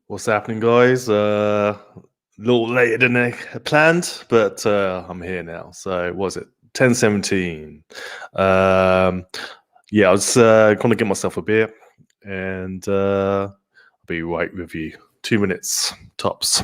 What's happening, guys? A little later than I planned, but I'm here now. So, what was it 10:17? Um, yeah, I was going to get myself a beer, and I'll be right with you. 2 minutes tops.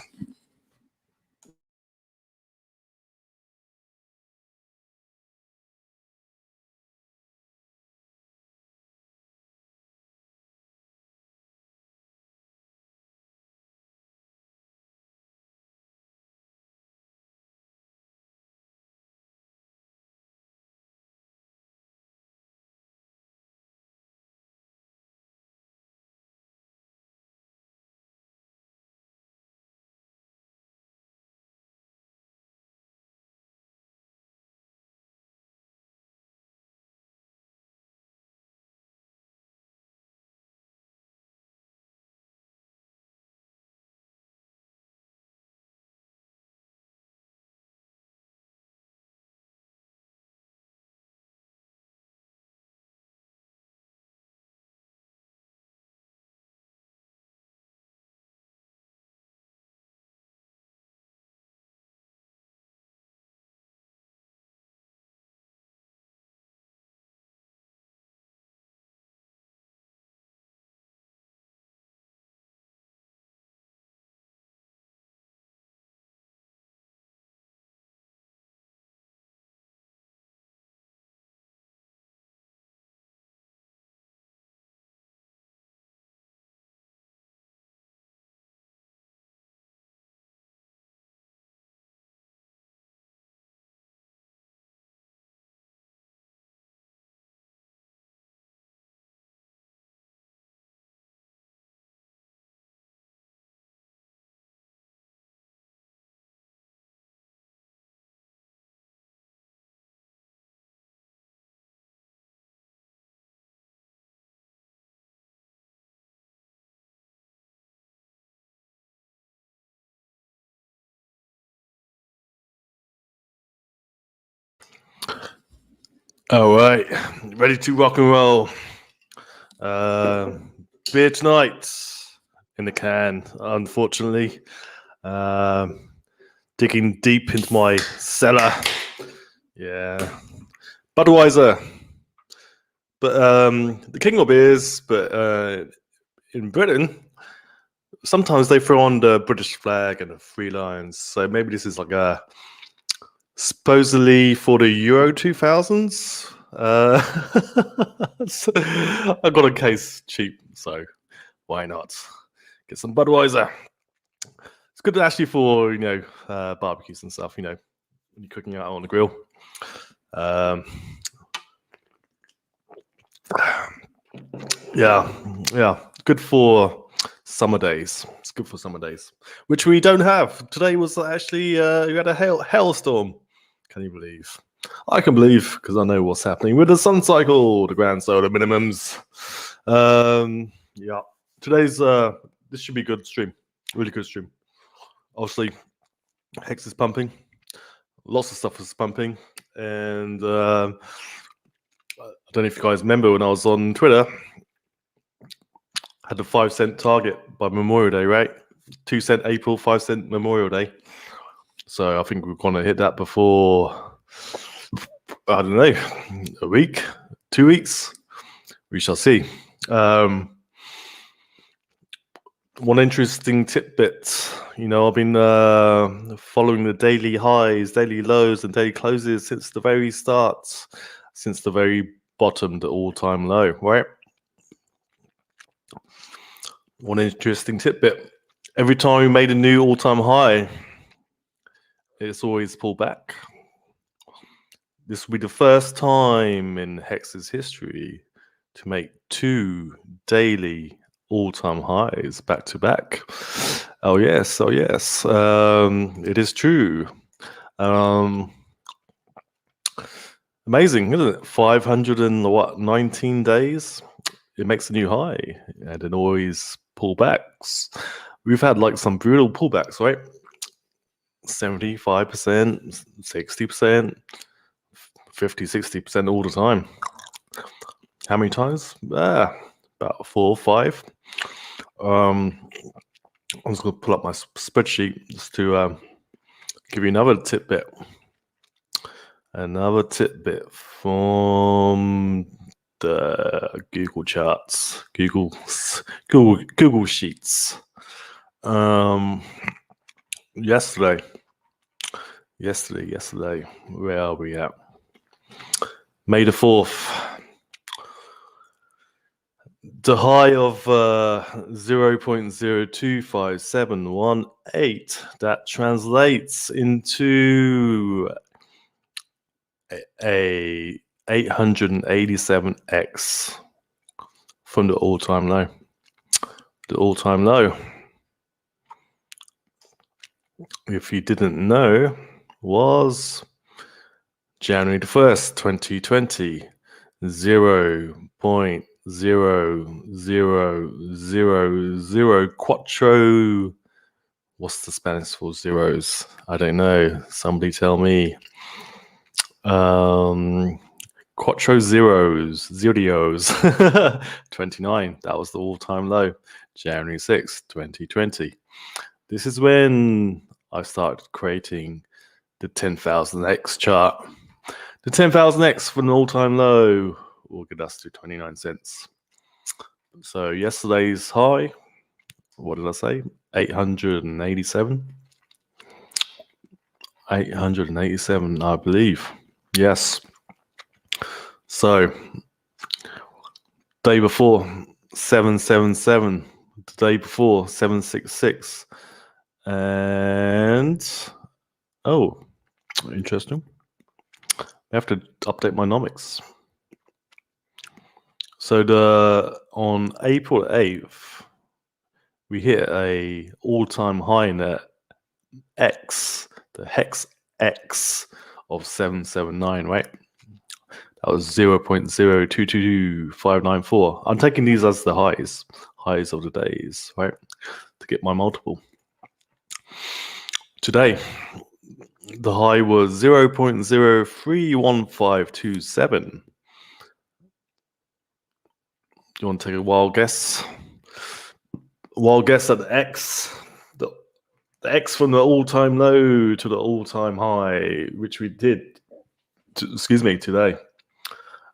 All right, ready to rock and roll. Beer tonight in the can, unfortunately. Digging deep into my cellar. Yeah. Budweiser. But the king of beers, but in Britain, sometimes they throw on the British flag and the three lions. So maybe this is like a supposedly for the Euro 2000s. So I got a case cheap, so why not get some Budweiser? It's good actually for barbecues and stuff. When you're cooking out on the grill. Yeah, good for summer days. It's good for summer days, which we don't have. Today was actually we had a hailstorm. Can you believe? I can believe because I know what's happening with the sun cycle, the grand solar minimums. Yeah, today's this should be a good stream, really good stream. Obviously, Hex is pumping, lots of stuff is pumping, and I don't know if you guys remember when I was on Twitter. Had the 5 cent target by Memorial Day, right? 2 cent April, 5 cent Memorial Day. So I think we're going to hit that before, I don't know, a week, 2 weeks. We shall see. One interesting tidbit, I've been following the daily highs, daily lows, and daily closes since the very start, since the very bottom, the all-time low, right? One interesting tidbit. Every time we made a new all-time high, it's always pulled back. This will be the first time in Hex's history to make 2 daily all-time highs back to back. Oh yes. It is true. Amazing, isn't it? 519 days. It makes a new high, and it always pullbacks. We've had like some brutal pullbacks, right? 75%, 60%, 50, 60% all the time. How many times? About 4 or 5. I'm just going to pull up my spreadsheet just to give you another tidbit. Another tidbit from the Google charts, Google Sheets. Yesterday. Where are we at? May the 4th. The high of 0.0257118. That translates into a 887x from the all-time low. The all-time low, if you didn't know, was January the 1st, 2020, 0.0000 quattro. What's the Spanish for zeros? I don't know. Somebody tell me. Quattro zeros, 29. That was the all-time low, January 6th, 2020. This is when I started creating the 10,000x chart. The 10,000x from an all-time low will get us to 29 cents. So yesterday's high, what did I say? 887. 887, I believe. Yes. So, day before, 777. The day before, 766. And, oh, interesting. I have to update my nomics. So, on April 8th, we hit a all-time high in the X, the hex X of 779, right? That was 0.022594. I'm taking these as the highs of the days, right? To get my multiple. Today, the high was 0.031527. You want to take a wild guess? Wild guess at the X. The X from the all-time low to the all-time high, which we did, today.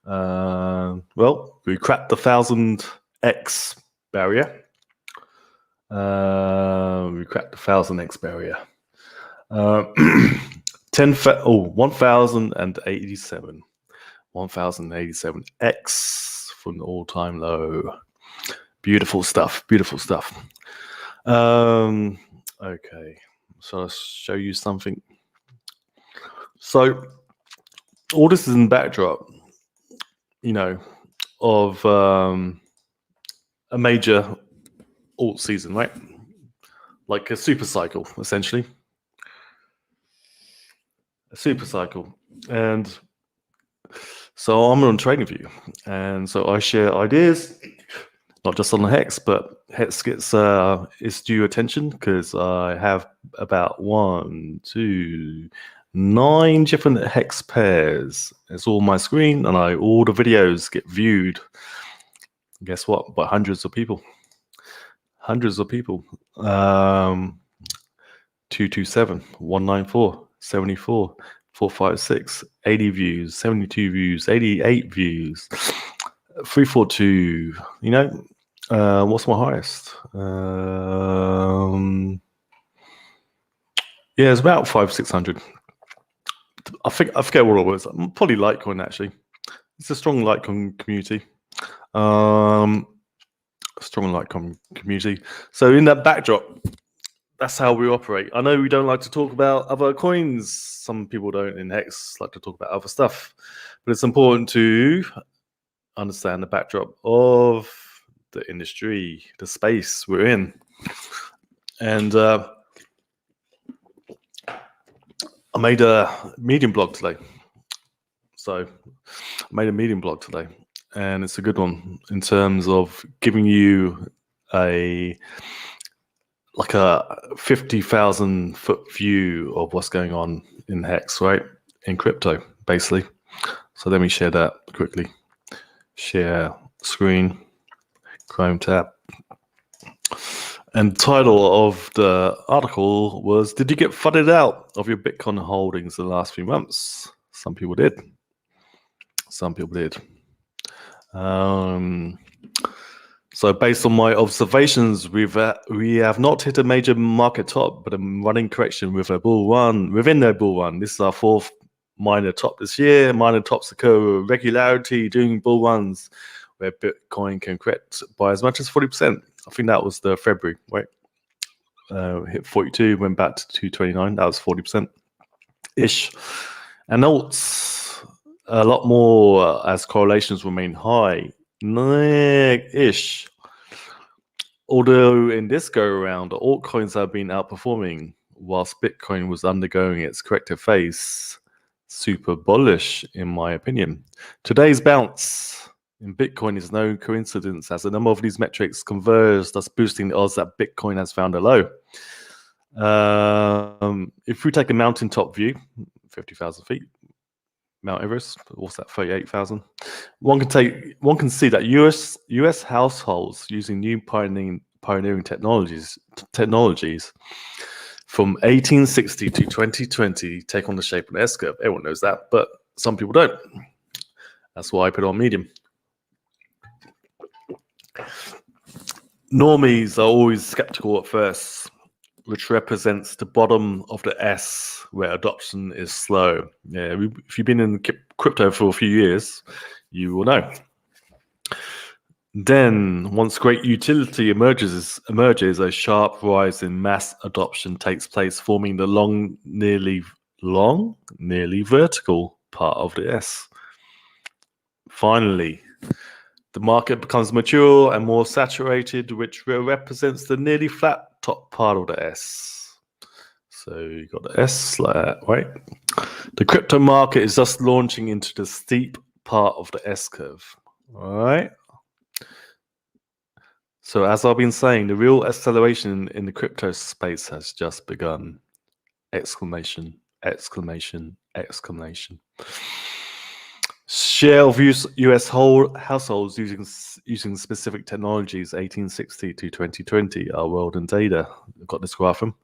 Well, we cracked the 1,000x barrier. 1,000x barrier. 1,087. 1,087x from the all-time low. Beautiful stuff. Okay, so I'll show you something. So all this is in backdrop, of a major alt season, right? Like a super cycle, essentially. A super cycle. And so I'm on TradingView, and so I share ideas, not just on the Hex, but Hex gets its due attention because I have about 9 different Hex pairs. It's all my screen, and all the videos get viewed. Guess what? By hundreds of people. 227, 194, 74, 456, 80 views, 72 views, 88 views, 342. What's my highest? Yeah, it's about 500-600. I forget what it was. Probably Litecoin, actually. It's a strong Litecoin community. So in that backdrop, that's how we operate. I know we don't like to talk about other coins. Some people don't in Hex like to talk about other stuff, but it's important to understand the backdrop of the industry, the space we're in. And I made a Medium blog today. And it's a good one in terms of giving you a 50,000 foot view of what's going on in Hex, right? In crypto, basically. So let me share that quickly. Share screen, Chrome tab. And the title of the article was, "Did you get flooded out of your Bitcoin holdings in the last few months?" Some people did. Some people did. So based on my observations, we have not hit a major market top, but a running correction with a bull run within the bull run. This is our fourth minor top this year. Minor tops occur with regularity during bull runs where Bitcoin can correct by as much as 40%. I think that was the February, right? Hit 42, went back to 229. That was 40%-ish. And alts, a lot more as correlations remain high. Ish. Although in this go around, altcoins have been outperforming whilst Bitcoin was undergoing its corrective phase. Super bullish, in my opinion. Today's bounce in Bitcoin is no coincidence, as a number of these metrics converge, thus boosting the odds that Bitcoin has found a low. If we take a mountaintop view, 50,000 feet, Mount Everest, what's that, 38,000? One can see that US households using new pioneering technologies from 1860 to 2020 take on the shape of an S-curve. Everyone knows that, but some people don't. That's why I put it on medium. Normies are always skeptical at first, which represents the bottom of the S where adoption is slow. Yeah, if you've been in crypto for a few years, you will know. Then, once great utility emerges, a sharp rise in mass adoption takes place, forming the nearly vertical part of the S. Finally, the market becomes mature and more saturated, which represents the nearly flat top part of the S. So you got the S like that, right? The crypto market is just launching into the steep part of the S curve, all right? So as I've been saying, the real acceleration in the crypto space has just begun. Exclamation, exclamation, exclamation. Share of US households using specific technologies 1860 to 2020 are world in data. I've got this graph from.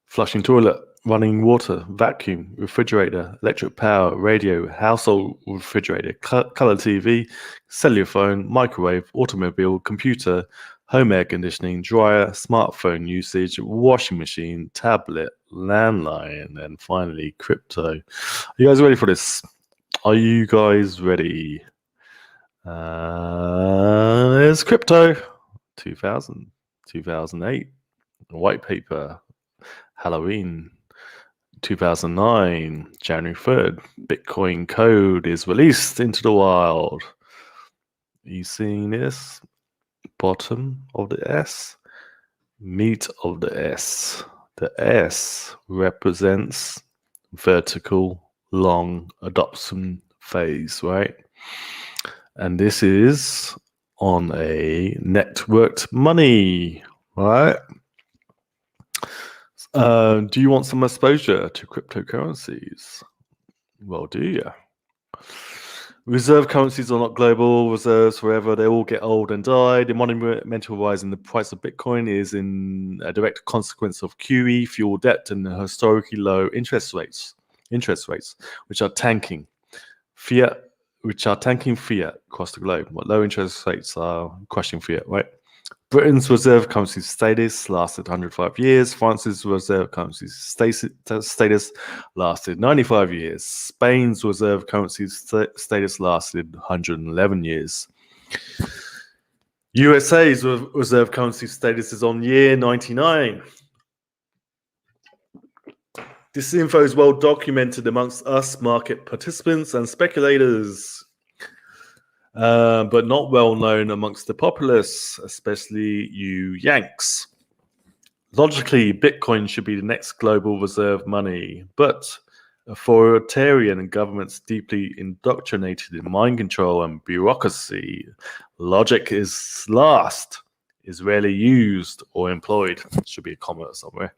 Flushing toilet, running water, vacuum, refrigerator, electric power, radio, household refrigerator, color TV, cellular phone, microwave, automobile, computer, home air conditioning, dryer, smartphone usage, washing machine, tablet, landline, and finally crypto. Are you guys ready for this? Are you guys ready? There's crypto. 2000, 2008, white paper, Halloween. 2009, January 3rd, Bitcoin code is released into the wild. Are you seeing this? Bottom of the S, meat of the S. The S represents vertical long adoption phase, right? And this is on a networked money, right? Do you want some exposure to cryptocurrencies? Well, do you? Reserve currencies are not global reserves forever. They all get old and die. The monumental rise in the price of Bitcoin is in a direct consequence of QE, fuel debt, and historically low interest rates, which are tanking fiat across the globe. What low interest rates are crushing fiat, right? Britain's reserve currency status lasted 105 years. France's reserve currency status lasted 95 years. Spain's reserve currency status lasted 111 years. USA's reserve currency status is on year 99. This info is well documented amongst us market participants and speculators, but not well known amongst the populace, especially you Yanks. Logically, Bitcoin should be the next global reserve money, but authoritarian governments deeply indoctrinated in mind control and bureaucracy, logic is rarely used or employed. Should be a comma somewhere.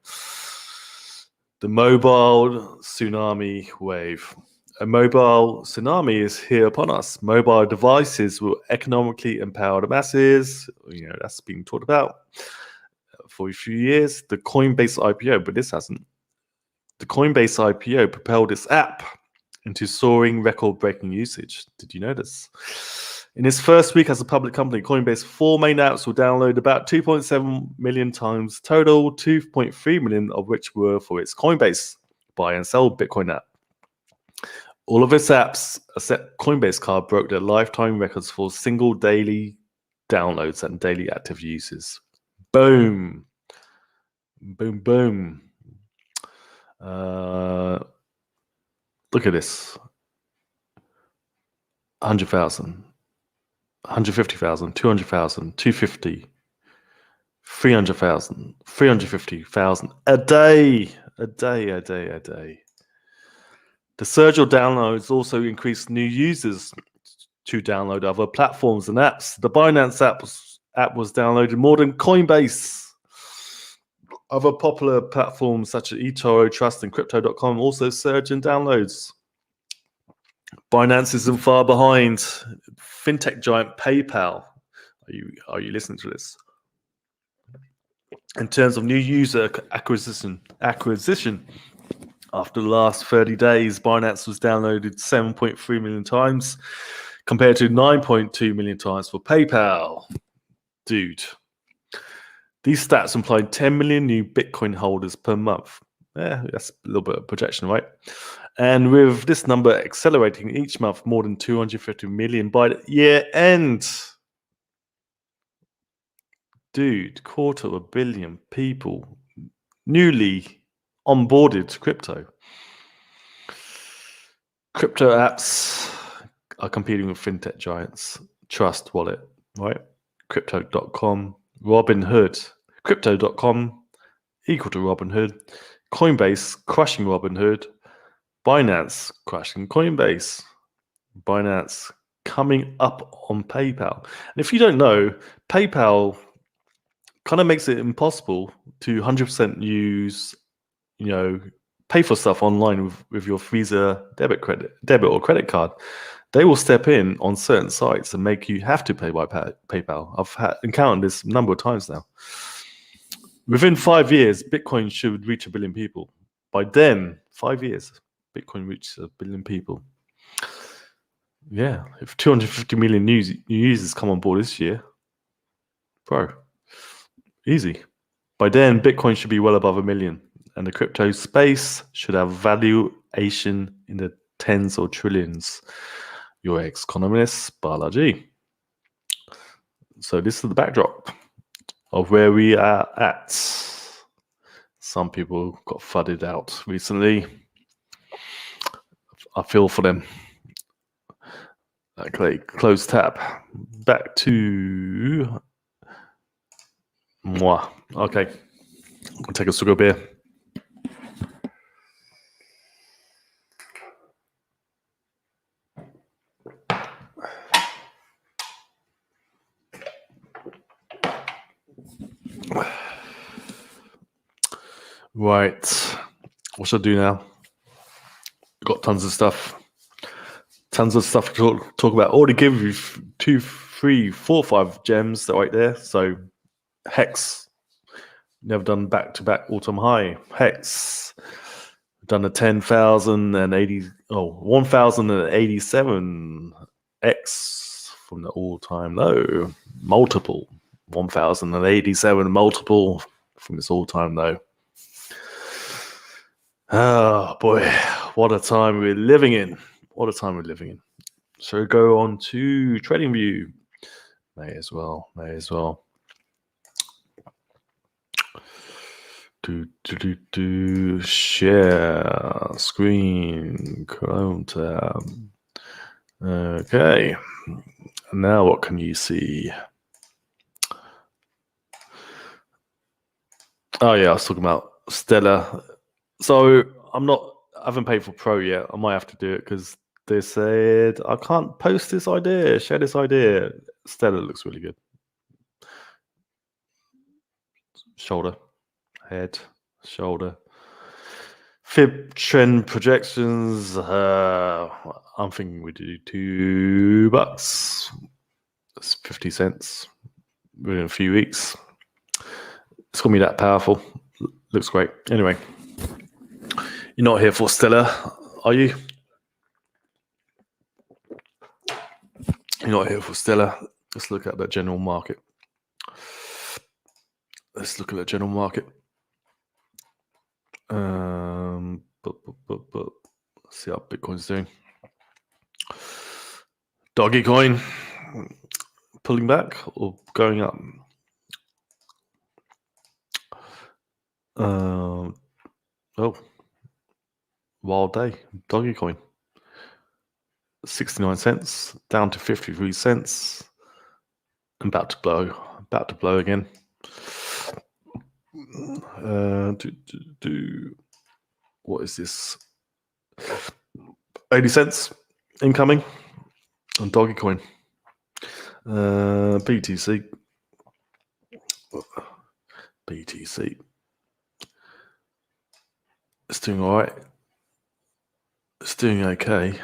The mobile tsunami wave. A mobile tsunami is here upon us. Mobile devices will economically empower the masses. That's been talked about for a few years. The Coinbase IPO, but this hasn't. The Coinbase IPO propelled its app into soaring record-breaking usage. Did you know this? In its first week as a public company, Coinbase's 4 main apps were downloaded about 2.7 million times total, 2.3 million of which were for its Coinbase buy and sell Bitcoin app. All of its apps, except Coinbase Card, broke their lifetime records for single daily downloads and daily active users. Boom. Boom, boom. Look at this. 100,000, 150,000, 200,000, 250, 300,000, 350,000 a day. The surge of downloads also increased new users to download other platforms and apps. The Binance app was downloaded more than Coinbase. Other popular platforms such as eToro, Trust, and Crypto.com also surge in downloads. Binance isn't far behind. Fintech giant PayPal. Are you listening to this? In terms of new user acquisition, after the last 30 days, Binance was downloaded 7.3 million times compared to 9.2 million times for PayPal. Dude. These stats implied 10 million new Bitcoin holders per month. Yeah, that's a little bit of projection, right? And with this number accelerating each month, more than 250 million by the year end. Dude, 250 million people newly onboarded crypto. Crypto apps are competing with fintech giants. Trust Wallet, right? Crypto.com, Robinhood. Crypto.com equal to Robinhood. Coinbase crushing Robinhood. Binance crushing Coinbase. Binance coming up on PayPal. And if you don't know, PayPal kind of makes it impossible to 100% use, pay for stuff online with your Visa debit or credit card. They will step in on certain sites and make you have to pay by PayPal. I've encountered this a number of times now. Within 5 years, Bitcoin should reach 1 billion people. By then, 5 years, Bitcoin reaches 1 billion people. Yeah, if 250 million new users come on board this year, bro, easy. By then, Bitcoin should be well above 1 million, and the crypto space should have valuation in the tens or trillions. Your ex-economist, Balla Ji. So this is the backdrop of where we are at. Some people got fudded out recently. I feel for them. Okay, close tab. Back to moi. Okay, I'll take a swig of beer. Right, what should I do now? Got tons of stuff to talk about. Already give you 2, 3, 4, 5 gems right there. So Hex, never done back-to-back all-time high. Hex, done a 1,087 X from the all-time low. Multiple 1,087 multiple from this all-time low. Oh boy, what a time we're living in. So go on to TradingView. May as well. Share screen, Chrome tab. Okay, now what can you see? Oh yeah, I was talking about Stellar. So I haven't paid for Pro yet. I might have to do it because they said I can't post this idea, share this idea. Stellar looks really good. Shoulder, head, shoulder, Fib trend projections. I'm thinking we do $2. That's 50 cents within a few weeks. It's gonna be that powerful. Looks great. Anyway, you're not here for Stella, are you? You're not here for Stella. Let's look at the general market. Let's look at the general market. Let's see how Bitcoin's doing. Doggy coin pulling back or going up? Oh, wild day. Doggy coin. 69 cents down to 53 cents. I'm about to blow again. What is this? 80 cents incoming on Doggy coin. BTC. It's doing all right. It's doing okay.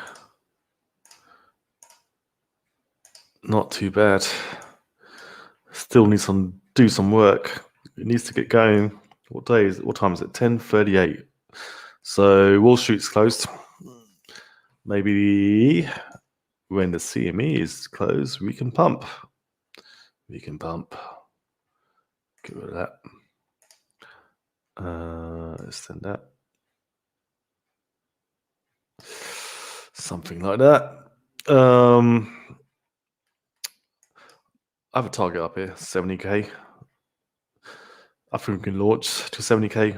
Not too bad. Still needs to do some work. It needs to get going. What day is it? What time is it? 10:38. So Wall Street's closed. Maybe when the CME is closed, we can pump. Get rid of that. Extend that. Something like that. I have a target up here, 70k. I think we can launch to 70k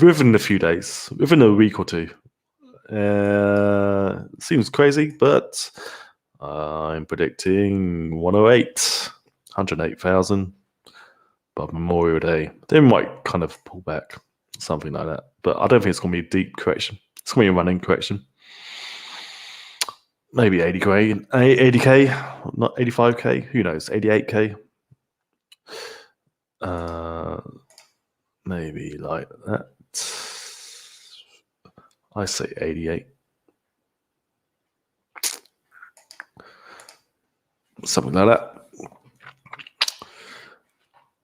within a few days, within a week or two. Seems crazy, but I'm predicting 108,000 by Memorial Day. They might kind of pull back, something like that. But I don't think it's going to be a deep correction. It's going to be a running correction. Maybe 80k, not 85k. Who knows? 88k. Maybe like that. I say 88. Something like that.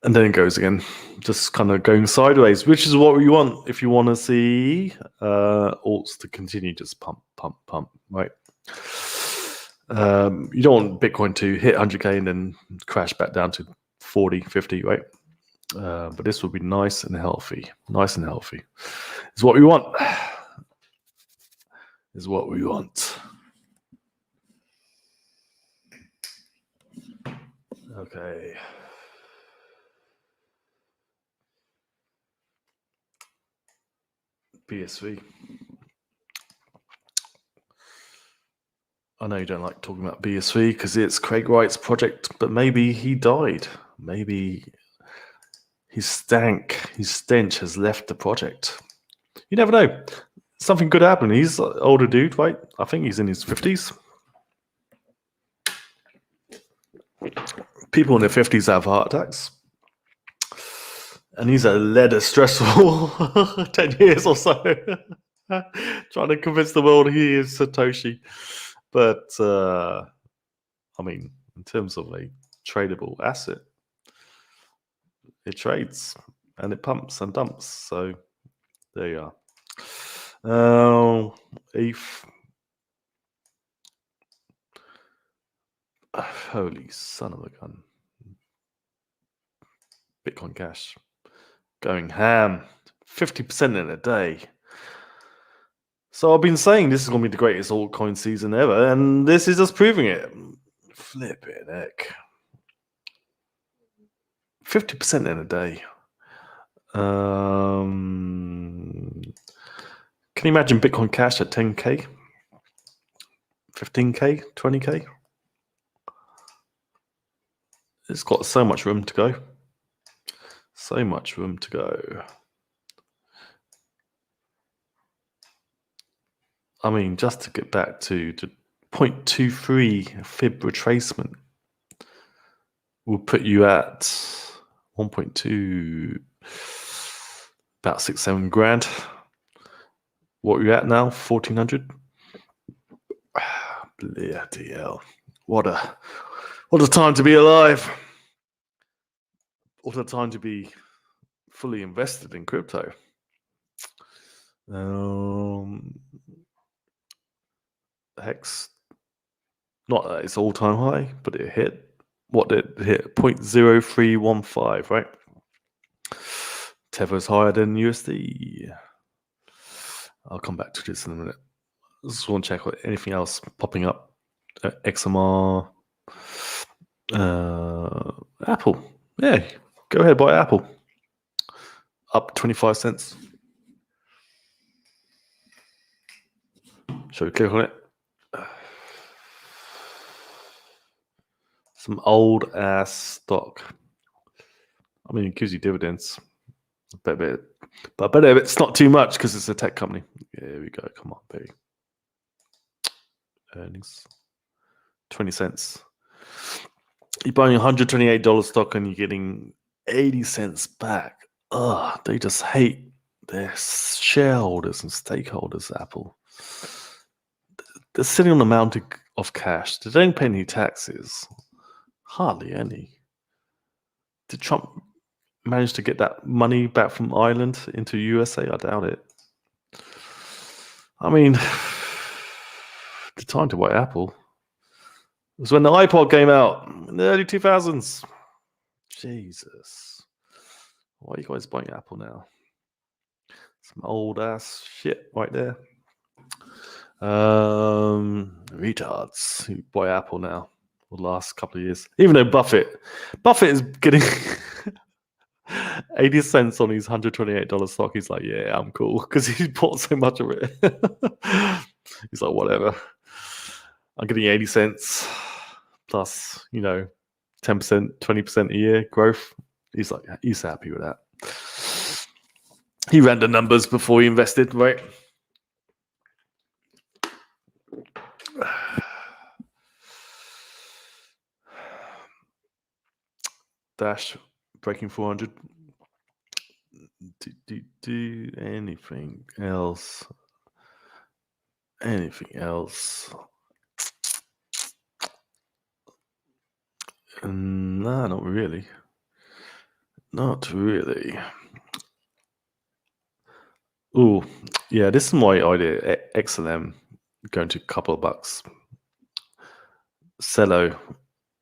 And then it goes again, just kind of going sideways, which is what we want if you want to see alts to continue just pump, right? You don't want Bitcoin to hit 100k and then crash back down to 40, 50, right? But this will be nice and healthy. Is what we want. Okay. BSV. I know you don't like talking about BSV because it's Craig Wright's project, but maybe he died. Maybe his stench has left the project. You never know. Something could happen. He's an older dude, right? I think he's in his 50s. People in their 50s have heart attacks. And he's led a stressful 10 years or so trying to convince the world he is Satoshi. But, I mean, in terms of a tradable asset, it trades and it pumps and dumps. So there you are. ETH. Holy son of a gun. Bitcoin Cash. Going ham. 50% in a day. So I've been saying this is going to be the greatest altcoin season ever, and this is just proving it. Flipping heck. 50% in a day. Can you imagine Bitcoin Cash at 10k? 15k? 20k? It's got so much room to go. I mean, just to get back to 0.23 fib retracement will put you at 1.2, about 6-7 grand. What are you at now? 1400. Bloody hell! What a time to be alive! What a time to be fully invested in crypto. Hex, not at its all-time high, but it hit. What did it hit? 0.0315, right? Tether's higher than USD. I'll come back to this in a minute. I just want to check what anything else popping up. XMR, Apple. Yeah, go ahead, buy Apple. Up 25 cents. Shall we click on it? Some old ass stock. I mean, it gives you dividends. But I bet it's not too much because it's a tech company. Here we go. Come on, baby. Earnings 20 cents. You're buying $128 stock and you're getting 80 cents back. Ugh, they just hate their shareholders and stakeholders, Apple. They're sitting on a mountain of cash. They don't pay any taxes. Hardly any. Did Trump manage to get that money back from Ireland into USA? I doubt it. I mean, the time to buy Apple was when the iPod came out in the early 2000s. Jesus. Why are you guys buying Apple now? Some old ass shit right there. Retards who buy Apple now for the last couple of years. Even though Buffett is getting 80 cents on his $128 stock. He's like, yeah, I'm cool because he bought so much of it. He's like, whatever. I'm getting 80 cents plus, 10%, 20% a year growth. He's like, he's happy with that. He ran the numbers before he invested, right? Dash breaking 400. Do anything else? Anything else? No, not really. Not really. Oh, yeah, this is my idea. XLM going to a couple of bucks. Cello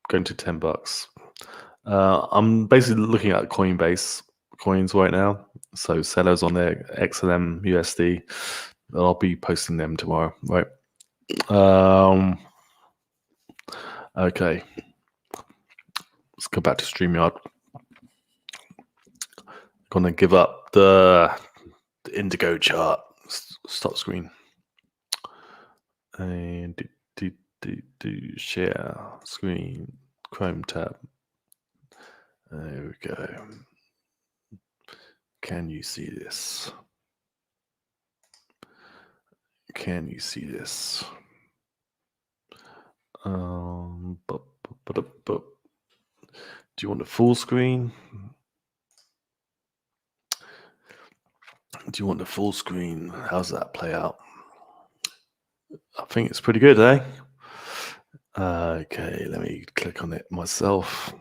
going to $10. I'm basically looking at Coinbase coins right now. So Cello's on there, XLM USD. I'll be posting them tomorrow, right? Okay. Let's go back to StreamYard. Gonna give up the Indigo chart. Stop screen. And do share screen, Chrome tab. There we go. Can you see this? Can you see this? Do you want the full screen? Do you want the full screen? How's that play out? I think it's pretty good, eh? Okay, let me click on it myself.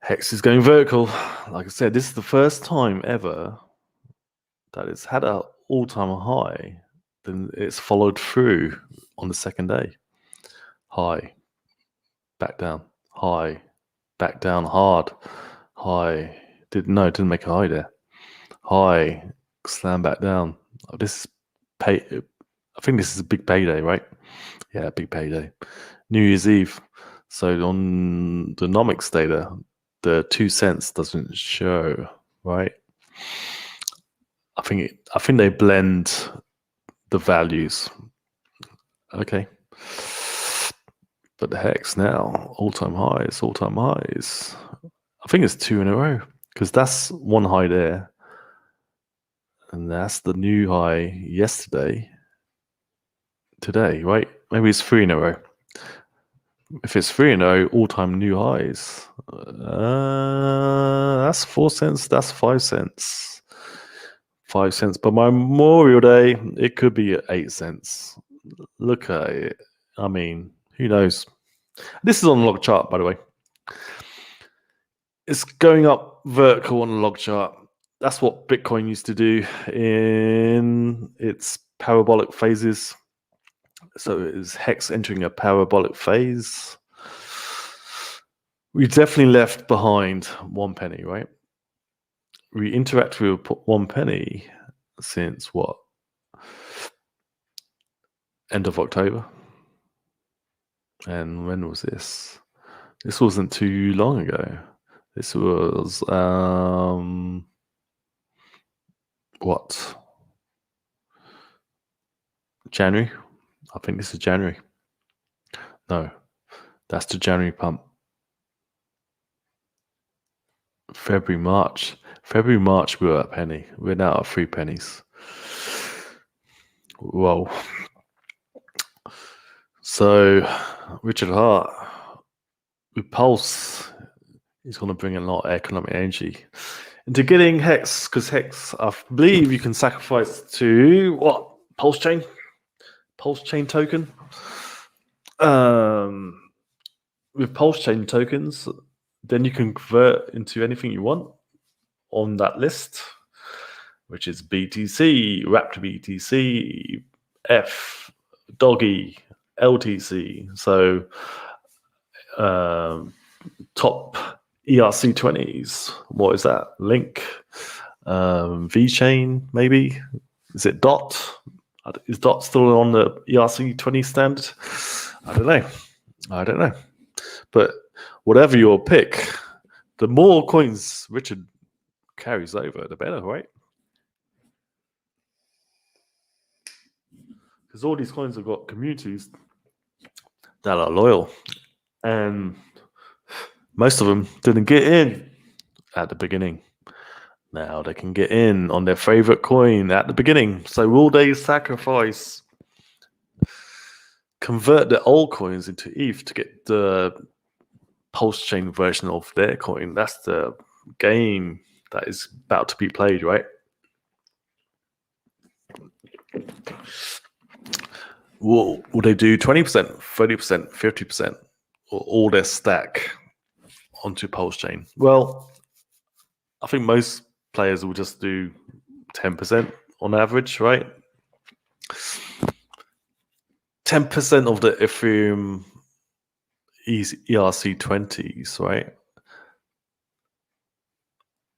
Hex is going vertical. Like I said, this is the first time ever that it's had an all-time high, then it's followed through on the second day. High, back down, high, back down hard, high. Didn't make a high there. High, slam back down. Oh, this is I think this is a big payday, right? Yeah, big payday. New Year's Eve. So on the nomics data, the 2 cents doesn't show, right? I think they blend the values. Okay. But the hex now, all-time highs. I think it's 2 in a row because that's one high there. And that's the new high yesterday. Today, right? Maybe it's 3 in a row. If it's 3 in a row, all-time new highs. That's 4 cents. That's 5 cents. 5 cents. But Memorial Day, it could be at 8 cents. Look at it. I mean, who knows? This is on the log chart, by the way. It's going up vertical on the log chart. That's what Bitcoin used to do in its parabolic phases. So it is Hex entering a parabolic phase. We definitely left behind 1 penny, right? We interact with 1 penny since what? End of October. And when was this? This wasn't too long ago. This was what? January? I think this is January. No, that's the January pump. February, March. February, March, we were at a penny. We're now at 3 pennies. Whoa. So, Richard Hart, with Pulse, is going to bring a lot of economic energy into getting Hex, because Hex, I believe you can sacrifice to what? Pulse chain token. With Pulse chain tokens, then you can convert into anything you want on that list, which is BTC, Wrapped BTC, F, Doggy, LTC. So top ERC20s. What is that? Link, VeChain, maybe. Is it DOT? Is DOT still on the ERC20 standard? I don't know. But whatever your pick, the more coins Richard carries over, the better, right? Because all these coins have got communities that are loyal, and most of them didn't get in at the beginning. Now they can get in on their favorite coin at the beginning. So will they sacrifice, convert the old coins into ETH to get the Pulse chain version of their coin? That's the game that is about to be played, right? Will they do 20%, 30%, 50%, or all their stack onto Pulse chain? Well, I think most players will just do 10% on average, right? 10% of the Ethereum ERC20s, right?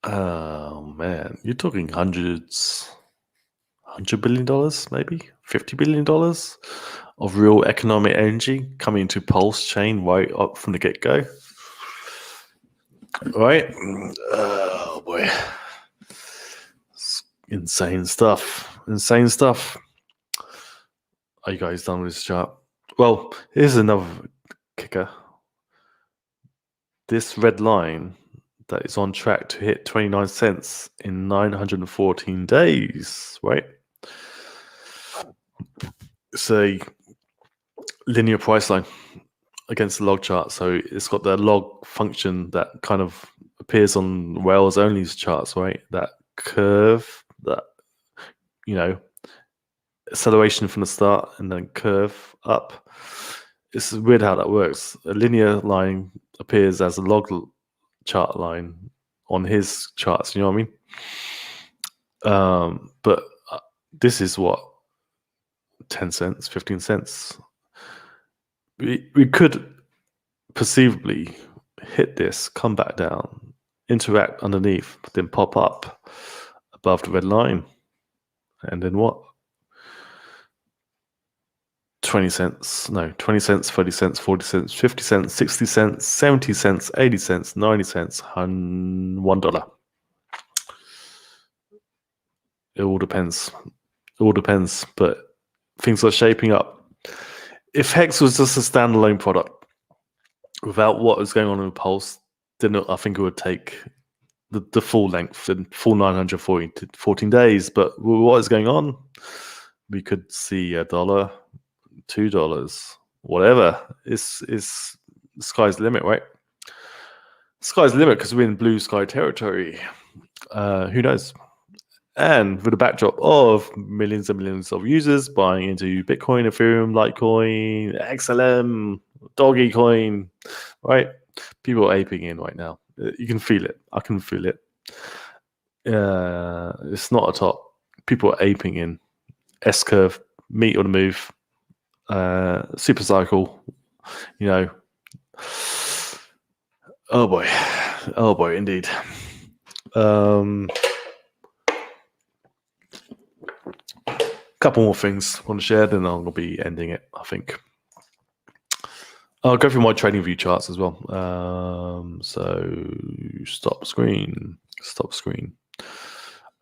Oh man, you're talking $100 billion, maybe $50 billion of real economic energy coming into Pulse chain right up from the get-go. Right? Oh boy. Insane stuff. Are you guys done with this chart? Well, here's another kicker. This red line that is on track to hit 29 cents in 914 days, right? It's a linear price line against the log chart. So it's got the log function that kind of appears on Wales only's charts, right? That curve, that, acceleration from the start and then curve up. It's weird how that works. A linear line appears as a log chart line on his charts, you know what I mean? But this is what, 10 cents, 15 cents. We could perceivably hit this, come back down, interact underneath, then pop up above the red line. And then what? 20 cents, 30 cents, 40 cents, 50 cents, 60 cents, 70 cents, 80 cents, 90 cents, $1. It all depends. But things are shaping up. If Hex was just a standalone product without what was going on in Pulse, then I think it would take the full length, the full 914 days. But what is going on? We could see $1, $2, whatever. Is the sky's the limit, right? Sky's the limit because we're in blue sky territory. Who knows? And with the backdrop of millions and millions of users buying into Bitcoin, Ethereum, Litecoin, XLM, Doggy Coin, right? People are aping in right now. You can feel it. I can feel it. It's not a top. People are aping in. S curve, meat on the move, super cycle. You know. Oh boy, indeed. Couple more things I want to share, then I'm gonna be ending it. I think I'll go through my trading view charts as well. So stop screen.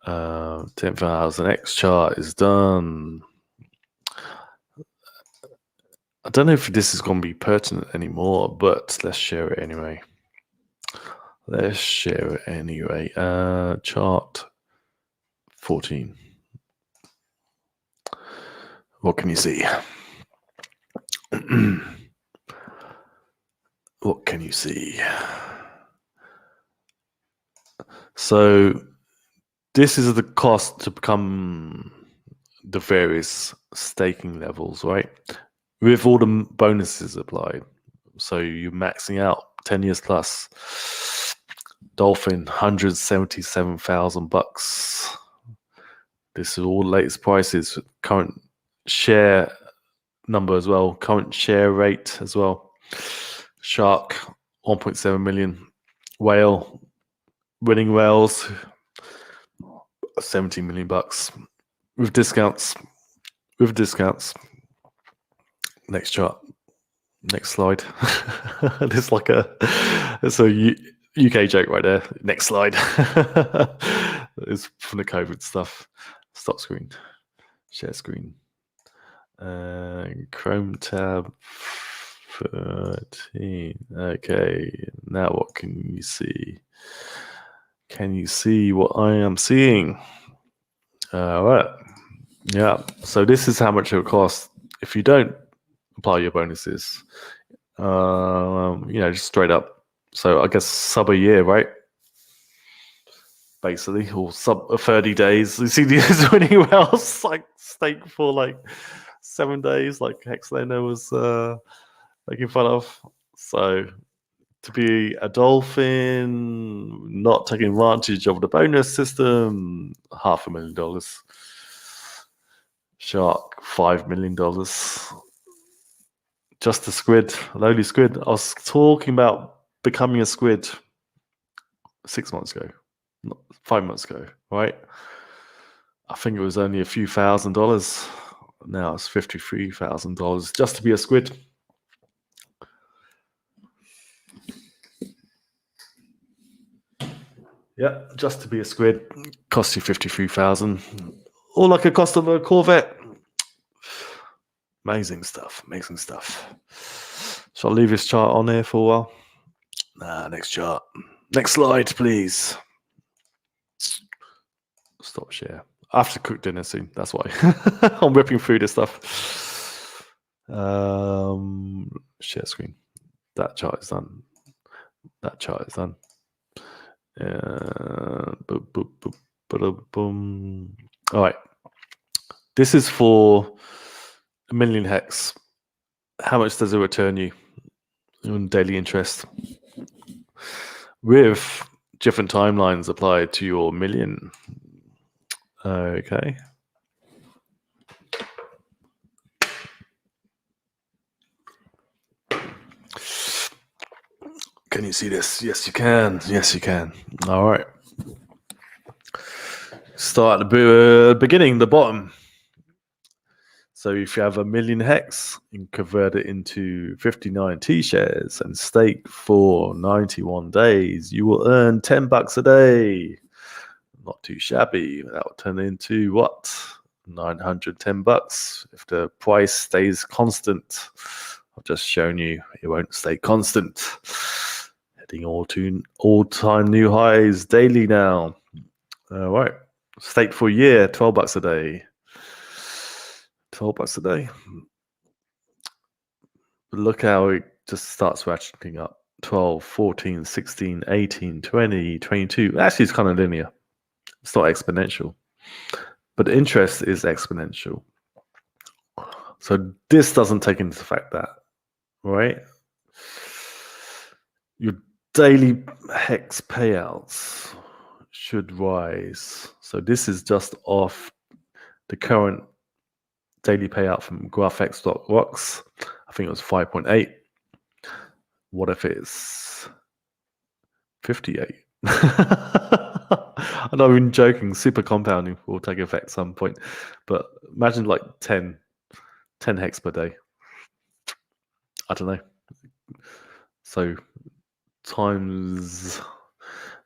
10,000 X chart is done. I don't know if this is going to be pertinent anymore, but let's share it anyway. Chart 14. What can you see? What can you see? So this is the cost to become the various staking levels, right? With all the bonuses applied. So you're maxing out 10 years plus. Dolphin, $177,000. This is all the latest prices. Current share number as well. Current share rate as well. Shark, 1.7 million. Whale, winning whales, $17 million with discounts. Next chart. Next slide. It's like it's a UK joke right there. Next slide. It's from the COVID stuff. Stop screen. Share screen. Chrome tab 13. Okay. Now what can you see? Can you see what I am seeing? All right. Yeah. So this is how much it will cost if you don't apply your bonuses. Just straight up. So I guess sub a year, right? Basically, or sub 30 days. You see these winning whales like stake for like 7 days, like Hexlander was making fun of. So to be a dolphin, not taking advantage of the bonus system, $500,000. Shark, $5 million. Just a squid, a lowly squid. I was talking about becoming a squid 6 months ago, not 5 months ago, right? I think it was only a few $1,000s. Now it's $53,000 just to be a squid. Yeah, just to be a squid costs you $53,000, or like a cost of a Corvette. Amazing stuff. Shall I leave this chart on here for a while? Next chart. Next slide, please. Stop share. I have to cook dinner soon. That's why I'm whipping through this stuff. Share screen. That chart is done. Boom. All right. This is for a million hex. How much does it return you in daily interest? With different timelines applied to your million. Okay. Can you see this? Yes, you can. All right. Start at the beginning, the bottom. So if you have a million hex, you can convert it into 59 T-shares and stake for 91 days. You will earn $10 a day. Not too shabby. That will turn into what? $910 if the price stays constant. I've just shown you it won't stay constant. Heading all-time new highs daily now. All right. Stake for a year, $12 a day. $12 a day. Look how it just starts ratcheting up. 12, 14, 16, 18, 20, 22. Actually, it's kind of linear. It's not exponential. but the interest is exponential. So this doesn't take into fact that, right? Your daily hex payouts should rise. So this is just off the current daily payout from GraphX.rocks. I think it was 5.8. What if it's 58? I'm not even joking. Super compounding will take effect at some point. But imagine like 10 hex per day. I don't know. So times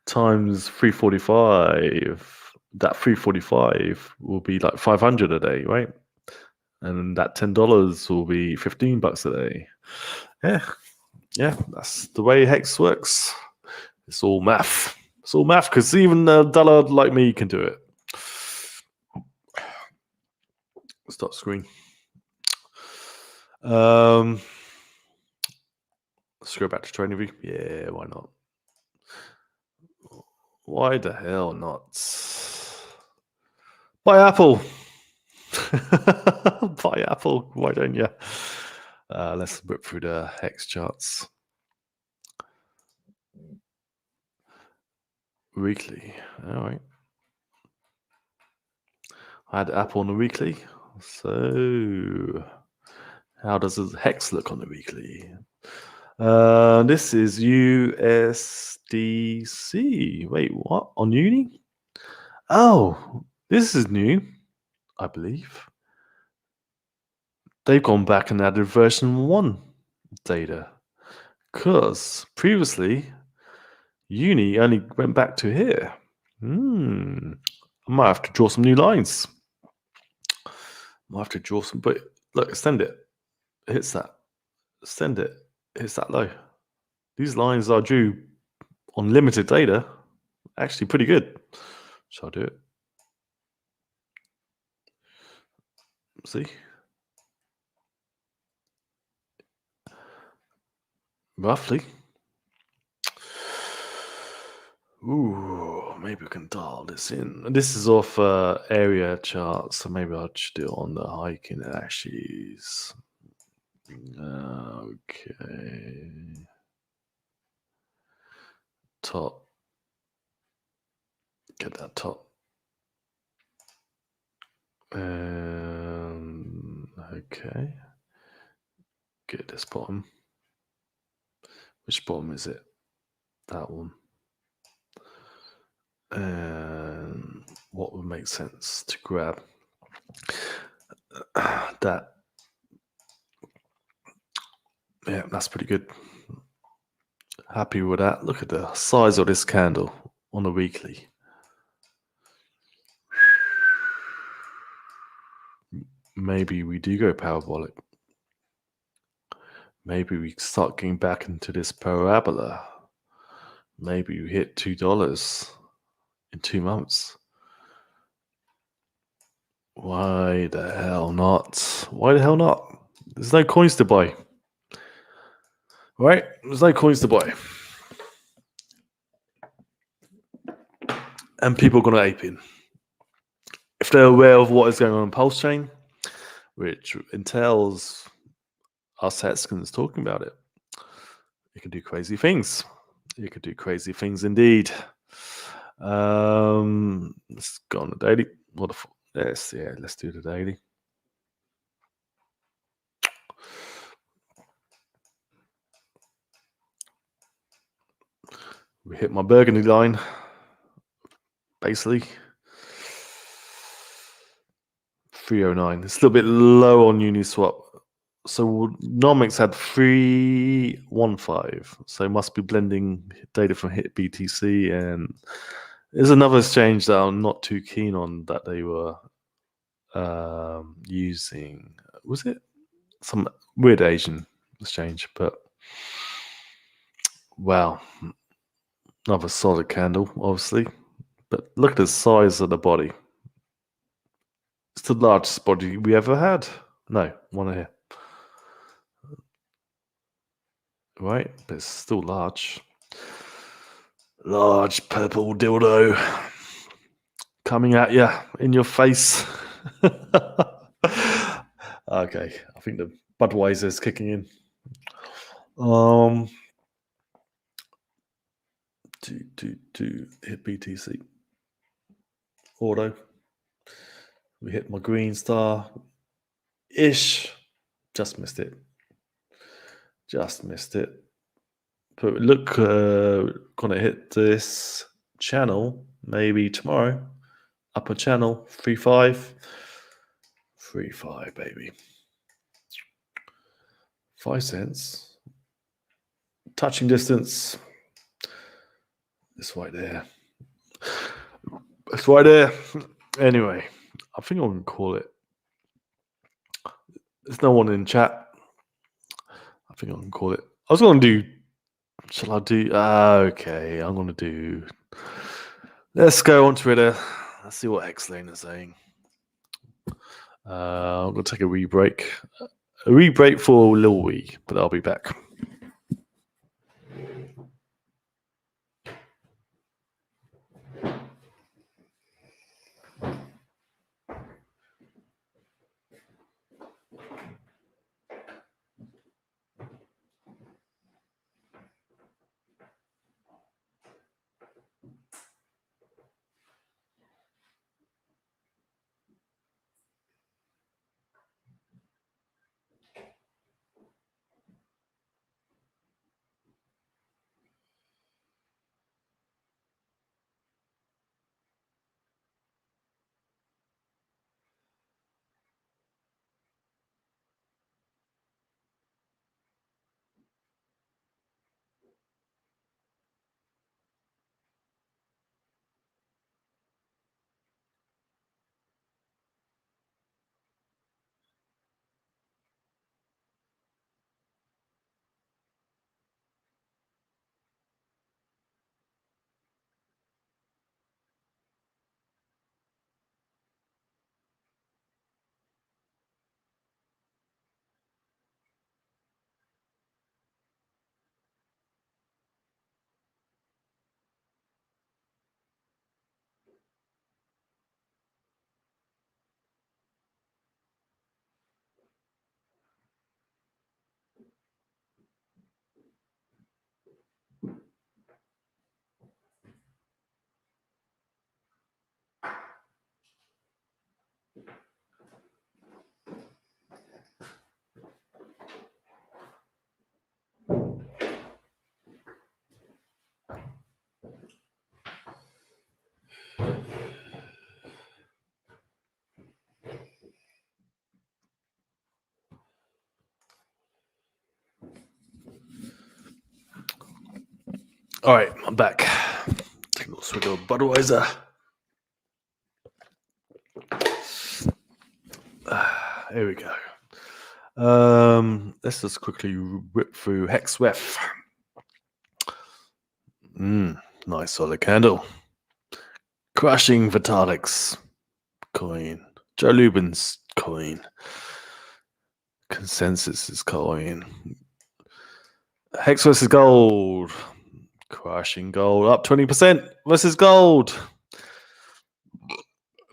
345. That 345 will be like 500 a day, right? And that $10 will be $15 a day. Yeah, that's the way hex works. It's all math. It's all math because even a dullard like me can do it. Stop screen. Let's go back to trading view. Yeah, why not? Why the hell not? Buy Apple. Buy Apple. Why don't you? Let's whip through the hex charts. Weekly. All right. I had Apple on the weekly. So how does the hex look on the weekly? This is USDC. Wait, what? On Uni? Oh, this is new, I believe. They've gone back and added version 1 data. Because previously, Uni only went back to here. I might have to draw some new lines. Might have to draw some, but look, extend it. It hits that. Extend it. It hits that low. These lines are due on limited data. Actually pretty good. Shall I do it? See? Roughly. Ooh, maybe we can dial this in. This is off area chart, so maybe I should do it on the hiking axes. Okay. Top. Get that top. Okay. Get this bottom. Which bottom is it? That one. And what would make sense to grab? That. Yeah, that's pretty good. Happy with that. Look at the size of this candle on the weekly. Maybe we do go parabolic. Maybe we start getting back into this parabola. Maybe we hit $2 in 2 months. Why the hell not? Why the hell not? There's no coins to buy. Right? There's no coins to buy. And people are going to ape in. If they're aware of what is going on in Pulse Chain, which entails us Hexagons talking about it, you can do crazy things. You could do crazy things indeed. Let's go on the daily. What the let's do the daily. We hit my burgundy line, basically. 309. It's a little bit low on Uniswap. So Nomics had 315. So it must be blending data from Hit BTC, and there's another exchange that I'm not too keen on that they were using. Was it some weird Asian exchange? But wow, another solid candle, obviously. But look at the size of the body. It's the largest body we ever had. No, one here. Right, but it's still large. Large purple dildo. coming at you in your face. Okay, I think the Budweiser is kicking in. To hit BTC auto. We hit my green star ish. Just missed it. But look, gonna hit this channel maybe tomorrow. Upper channel 3.5. 3.5, baby. 5 cents. Touching distance. It's right there. It's right there. Anyway, I think I'm gonna call it. There's no one in chat. I think I can call it. I was gonna do. Shall I do? Okay, I'm gonna do. Let's go on Twitter. Let's see what X-Lane is saying. I'm gonna take a wee break. A wee break for a little wee, but I'll be back. All right, I'm back. Take a little swig of Budweiser. Here we go. Let's just quickly whip through HexRef. Nice solid candle. Crushing Vitalik's coin. Joe Lubin's coin. Consensus is coin. Hex versus gold. Crushing gold. Up 20% versus gold.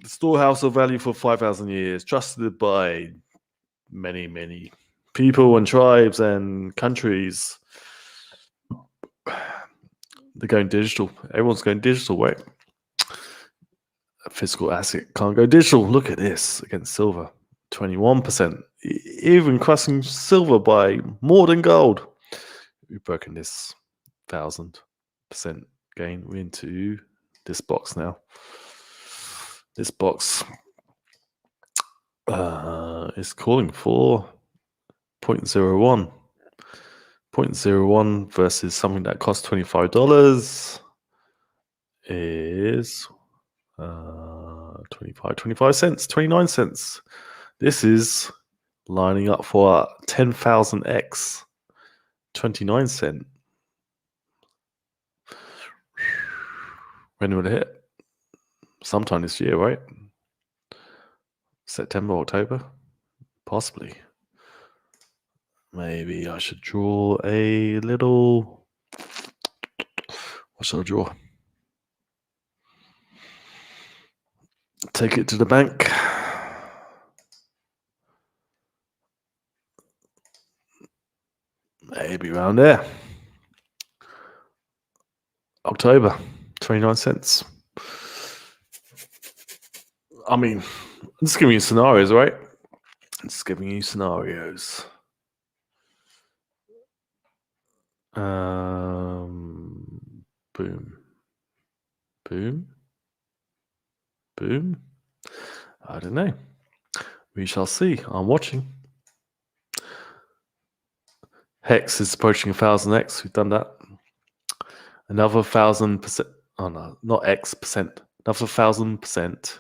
The storehouse of value for 5,000 years. Trusted by many, many people and tribes and countries. They're going digital. Everyone's going digital, right? A physical asset can't go digital. Look at this against silver. 21%. Even crushing silver by more than gold. We've broken this 1,000% gain. We're into this box now. This box is calling for 0.01. 0.01 versus something that costs $25 is 25 cents, 29 cents. This is lining up for 10,000x, 29 cent. When will it hit? Sometime this year, right? September, October? Possibly. Maybe I should draw a little. What should I draw? Take it to the bank. Maybe around there. October, 29 cents. I mean, I'm just giving you scenarios, right? I'm just giving you scenarios. Boom. Boom. Boom. I don't know. We shall see. I'm watching. Hex is approaching 1000x. We've done that. Another 1000%. Oh no, not X percent. Another 1000%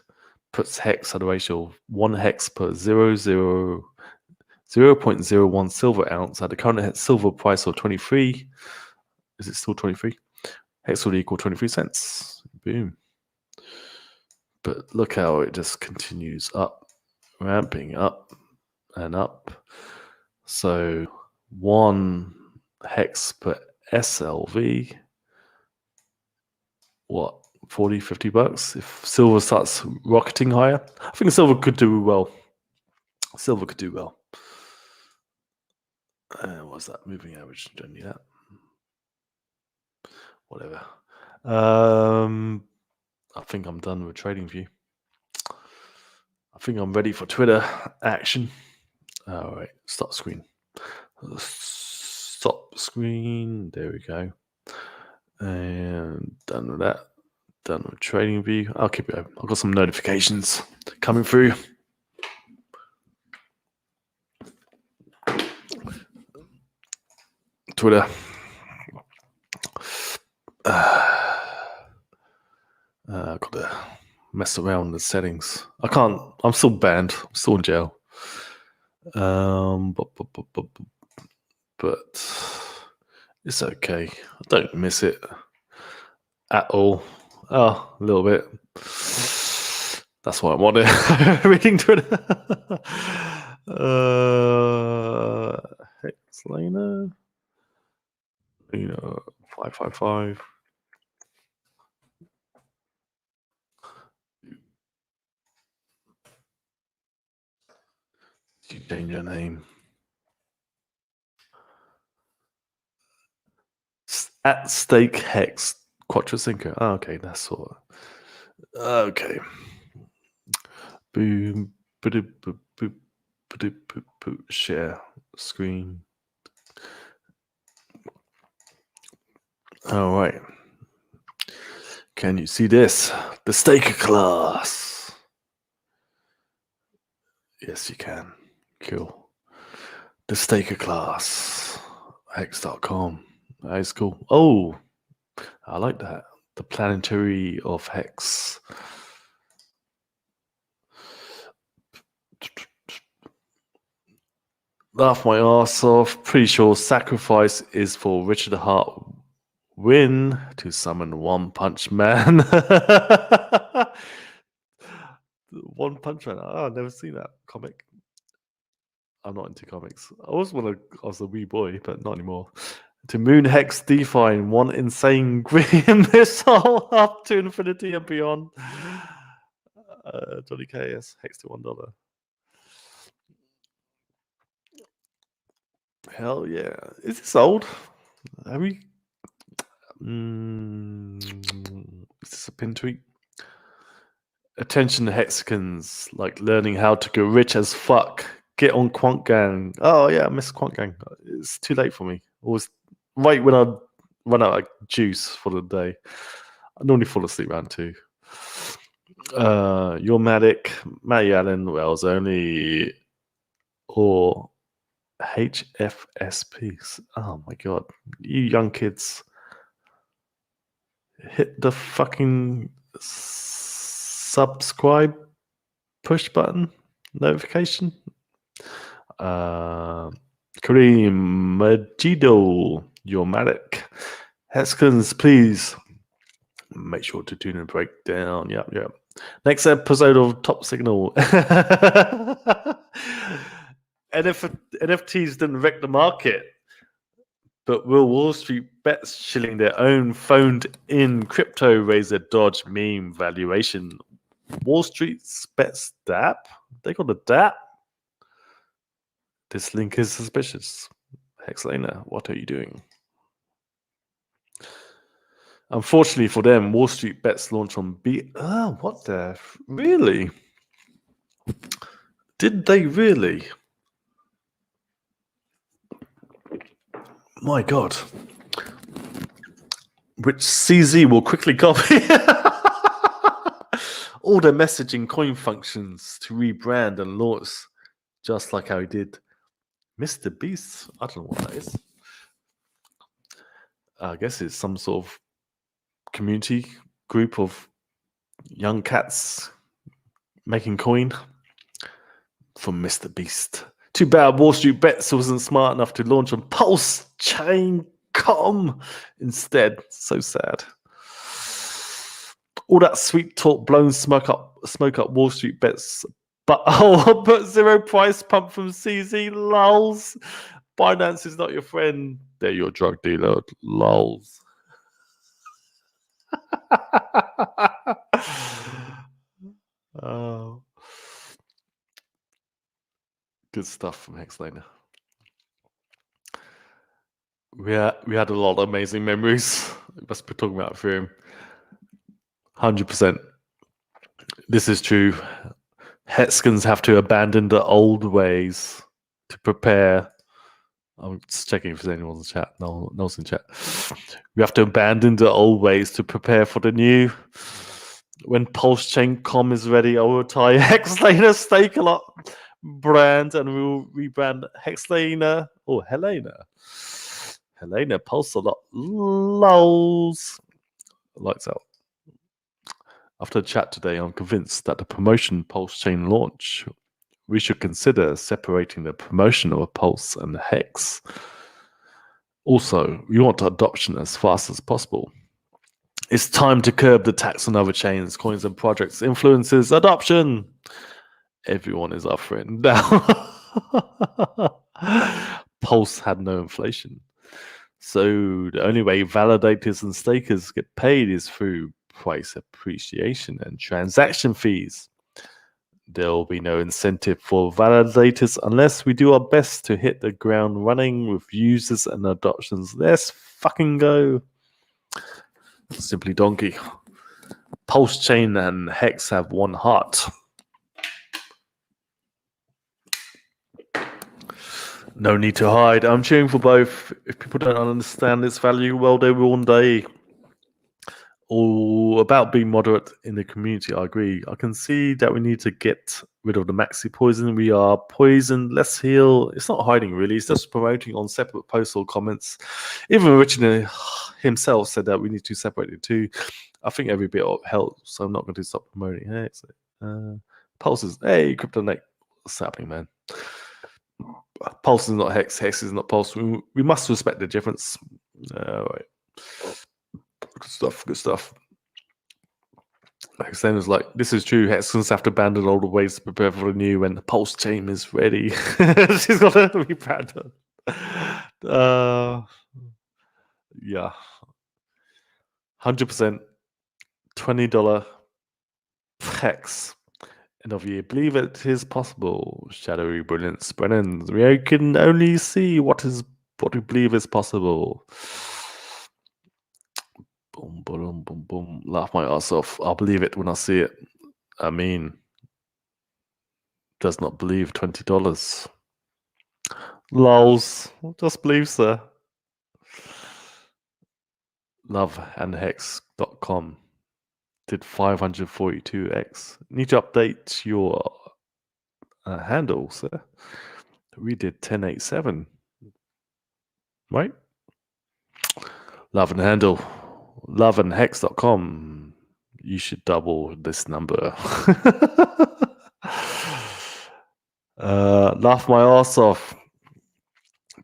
puts hex at a ratio of 1 hex per 0.01 silver ounce at the current silver price of 23. Is it still 23? Hex would equal 23 cents. Boom. But look how it just continues up, ramping up and up. So 1 hex per SLV, what, 40, 50 bucks? If silver starts rocketing higher, I think silver could do well. Silver could do well. What's that? Moving average. Don't need that. Whatever. I think I'm done with TradingView. I think I'm ready for Twitter action. All right, stop screen. Stop screen. There we go. And done with that. Done with TradingView. I'll keep it open. I've got some notifications coming through. Twitter. I've got to mess around with the settings. I can't. I'm still banned. I'm still in jail. But it's okay. I don't miss it at all. Oh, a little bit. That's why I'm on it. Reading Twitter. Hex Lena. 555. You change your name. At stake hex Quattro Cinco. Oh, okay, that's all. Okay. Boom. Share screen. All right. Can you see this? The staker class. Yes, you can. Cool. The staker class. Hex.com. That is cool. Oh, I like that. The planetary of Hex. Laugh my ass off. Pretty sure sacrifice is for Richard Hart win to summon One Punch Man. One Punch Man. Oh, I've never seen that comic. I'm not into comics. I was a wee boy, but not anymore. To Moon Hex define one insane green missile up to infinity and beyond. Johnny KS Hex to $1. Hell yeah! Is this old? Are we? Is this a pin tweet? Attention Hexicans, like learning how to go rich as fuck. Get on Quant Gang. Oh yeah, I miss Quant Gang. It's too late for me. Always right when I run out of juice for the day. I normally fall asleep around 2. Your Matic, Matty Allen, Wells only, or HFSP. Oh my god, you young kids, hit the fucking subscribe push button notification. Kareem Majido, your Matic. Heskins, please make sure to tune in breakdown. Yep. Next episode of Top Signal. NFTs didn't wreck the market, but will Wall Street bets shilling their own phoned in crypto raise a Dodge meme valuation? Wall Street's bets DAP. They got a DAP. This link is suspicious. Hexlaner, what are you doing? Unfortunately for them, Wall Street bets launched on B. Oh, what the? Really? Did they really? My God. Which CZ will quickly copy all their messaging coin functions to rebrand and launch, just like how he did Mr. Beast. I don't know what that is. I guess it's some sort of community group of young cats making coin from Mr. Beast. Too bad Wall Street Bets wasn't smart enough to launch on Pulse Chain.com instead. So sad. All that sweet talk blown smoke up Wall Street Bets. But zero price pump from CZ. Lulz. Binance is not your friend. They're your drug dealer. Lulz. Oh. Good stuff from Hexlaner. We had a lot of amazing memories. We must be talking about Ethereum. 100%. This is true. Hexkins have to abandon the old ways to prepare. I'm just checking if there's anyone in the chat. No one's in chat. We have to abandon the old ways to prepare for the new. When Pulse Chain.com is ready, I will retire Hexlaner Stake a lot brand and we'll rebrand Hexlaner or Helena. Helena Pulse a lot. Lulz. Lights out. After the chat today, I'm convinced that the promotion Pulse Chain launch, we should consider separating the promotion of a Pulse and Hex. Also, we want adoption as fast as possible. It's time to curb the tax on other chains, coins, and projects. Influences adoption. Everyone is our friend now. Pulse had no inflation. So the only way validators and stakers get paid is through price appreciation and transaction fees. There will be no incentive for validators unless we do our best to hit the ground running with users and adoptions. Let's fucking go. Simply donkey. Pulse Chain and Hex have one heart. No need to hide. I'm cheering for both. If people don't understand its value, well, they will one day. All about being moderate in the community, I agree. I can see that we need to get rid of the maxi poison. We are poisoned. Let's heal. It's not hiding, really. It's just promoting on separate posts or comments. Even Richard himself said that we need to separate the two. I think every bit helps, so I'm not going to stop promoting. Hey, Pulses. Hey, Kryptonite. What's happening, man? Pulse is not Hex. Hex is not Pulse. We must respect the difference. All right. Good stuff. Good stuff. Hexen was like, this is true. Hexens have to abandon all the ways to prepare for the new when the Pulse Chain is ready. She's got to rebrand. Yeah. 100%. $20 Hex. End of year. Believe it is possible. Shadowy brilliance. Brennan. We can only see what we believe is possible. Boom, boom, boom, boom. Laugh my ass off. I'll believe it when I see it. I mean, does not believe $20. Lols. Just believe, sir. Loveandhex.com did 542x. Need to update your handle, sir. We did 1087. Right? Love and handle. Loveandhex.com. You should double this number. Laugh my ass off.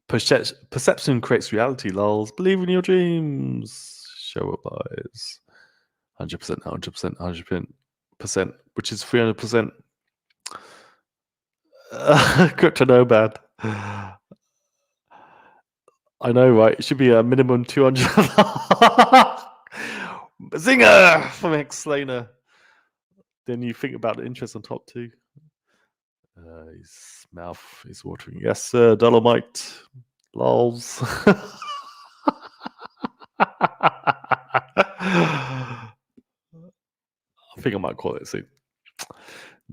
Perception creates reality, lols. Believe in your dreams. Show up, eyes. 100%, 100%, 100%, which is 300%. Crypto Nomad. I know, right? It should be a minimum 200. Zinger from Hexlaner. then you think about the interest on top too. His mouth is watering. Yes, sir. Dolomite. Lols. I think I might call it soon.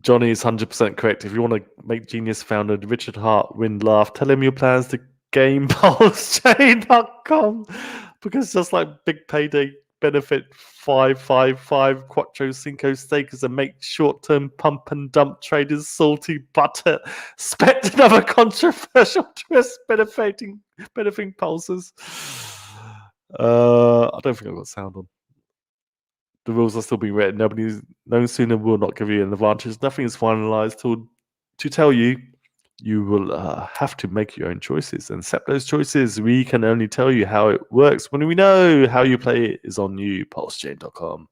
Johnny is 100% correct. If you want to make Genius founder Richard Hart win laugh, tell him your plans to game pulsechain.com because just like big payday benefit 555 Quattro Cinco stakers and make short-term pump and dump traders salty butter. Expect another controversial twist benefiting pulses. I don't think I've got sound on. The rules are still being written. No sooner will not give you an advantage. Nothing is finalized to tell you. You will have to make your own choices and accept those choices. We can only tell you how it works when we know how you play it is on you. Pulsechain.com.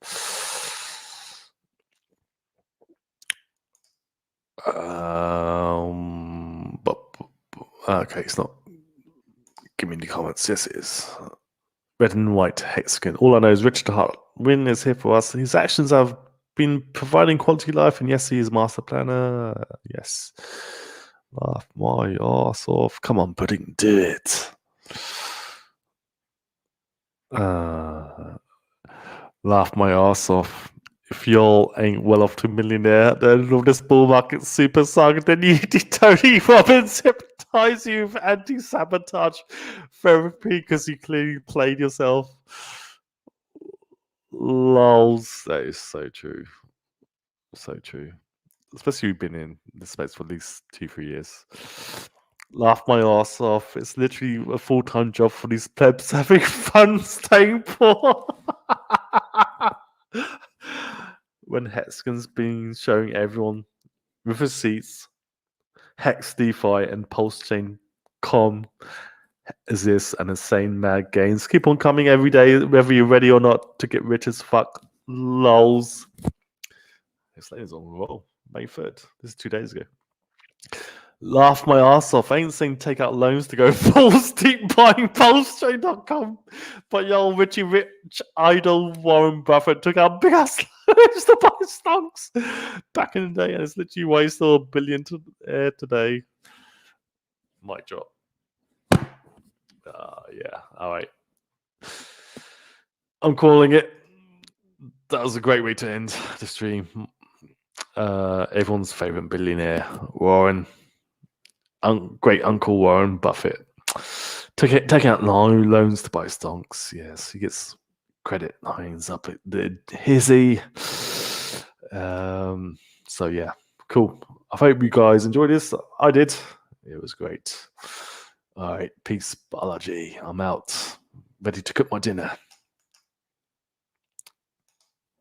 Okay, it's not. Give me the comments. Yes, it is. Red and white hexagon. All I know is Richard Hart Win is here for us. His actions have been providing quality life, and yes, he is master planner. Yes. Laugh my ass off. Come on, pudding, do it. Laugh my ass off. If y'all ain't well off to millionaire at the end of this bull market super saga, then you need Tony Robbins hypnotize you with anti-sabotage therapy because you clearly played yourself. Lols. That is so true. So true. Especially you've been in this space for at least 2-3 years. Laugh my ass off. It's literally a full-time job for these plebs having fun staying poor. When Hexagon's been showing everyone with receipts, Hex DeFi and PulseChain.com exists and insane mad gains keep on coming every day, whether you're ready or not to get rich as fuck. Lols. This lady's on the roll. May 3rd. This is 2 days ago. Laugh my ass off. I ain't saying take out loans to go full steep buying PulseChain.com, but y'all Richie Rich idol Warren Buffett took out big ass loans to buy stocks back in the day, and it's literally why he's still $1 billion today. Mic drop. Yeah. All right. I'm calling it. That was a great way to end the stream. Everyone's favorite billionaire, Warren. Great Uncle Warren Buffett. Take out loans to buy stonks. Yes, he gets credit lines up at the hizzy. So yeah, cool. I hope you guys enjoyed this. I did. It was great. All right, peace, Balla Ji. I'm out. Ready to cook my dinner.